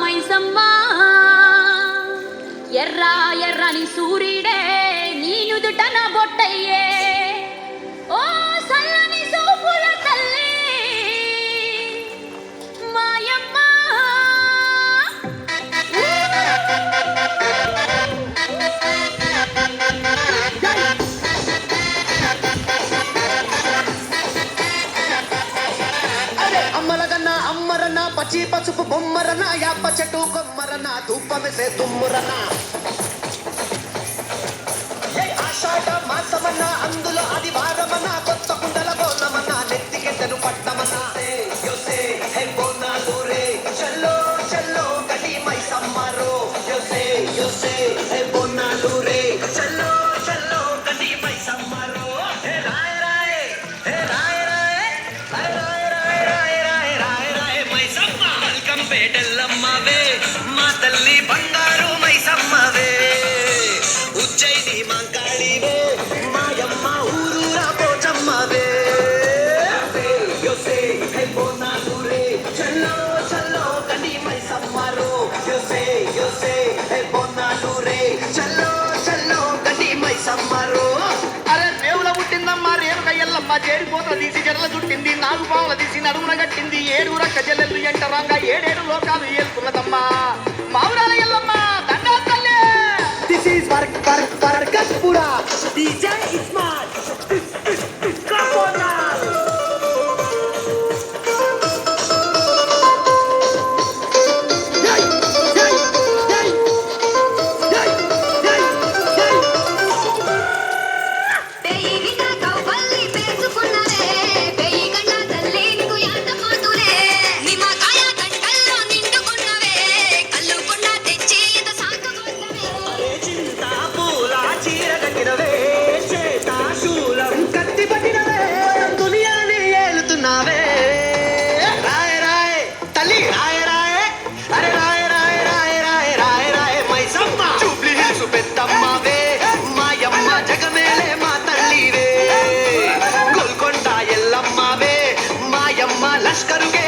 మైసమ్మా ఎర్ర ఎర్రని సూర్యుడే నీ నుదుటన బొట్టయ్యే ఓ సల్లని సూపుల తల్లి మాయమ్మ అమ్మలగన్న అమ్మరన్న పచ్చి పసుపు బొమ్మరన యాప చెట్టు కొమ్మరన ధూపమెసే తుమ్మురన ఆషాఢ మాసమన్న అందులో అది వారమన్న కొత్త కుండల బోనమన్న నెత్తికెట్టను పట్టమన్న చల్లో చల్లో గడి మై సమ్మరో యోసే యోసే హే బోనాలు రే చల్లో చల్లో గడి మై సమ్మరో హే రాయ్ రాయ్ హే రాయ్ రాయ్ రాయ్ మైసమ్మ వెల్కంపేటెల్లమ్మవే మా తల్లి బంగారు మైసమ్మవే ఉజ్జయిని మంకాళివే మాయమ్మ ఊరూరా పోచమ్మవే యోసే హే బోనాలు రే చల్లో చల్లో గడి మైసమ్మరో యోసే యోసే హే బోనాలు రే చల్లో చల్లో గడి మైసమ్మరో అరే రేవుల పుట్టిందమ్మా రేణుక ఎల్లమ్మ చేరిపోత తీసి జడల చుట్టింది నాలుగు పావుల తీసి నడుమున కట్టింది ఏడుగుర కజలెల్లు ఎంటరంగా ఏడేడు లోకాలు ఏలుతున్నదమ్మా మావురాల ఎల్లమ్మ దండా తల్లి. This is Vargatpura. DJ Ismail. Come on now. Yay! Yay! Yay! Yay! Yay! Yay! పెయిగిన కవ్వల్లి పేసుకున్నవే పెయిగన్న తల్లి నీకు యాంత పోతులే నిమ్మకాయ గంటల్లో నిండుకున్నవే కల్లుకున్న తెచ్చి ఇంత సాకుకున్నవే అరే చింతా పూల చీర కట్టినవే చేత శూలం కత్తి పట్టినవే దునియాని ఏలుతున్నావే రాయ్ రాయ్ తల్లి రాయ్ రాయ్ అరే రాయ్ రాయ్ రాయ్ రాయ్ రాయ్ రాయ్ మైసమ్మ జూబ్లీ హిల్స్ పెద్దమ్మవే మాయమ్మ జగమేలే మా తల్లివే గోల్కొండ ఎల్లమ్మవే మాయమ్మ లష్కరుగే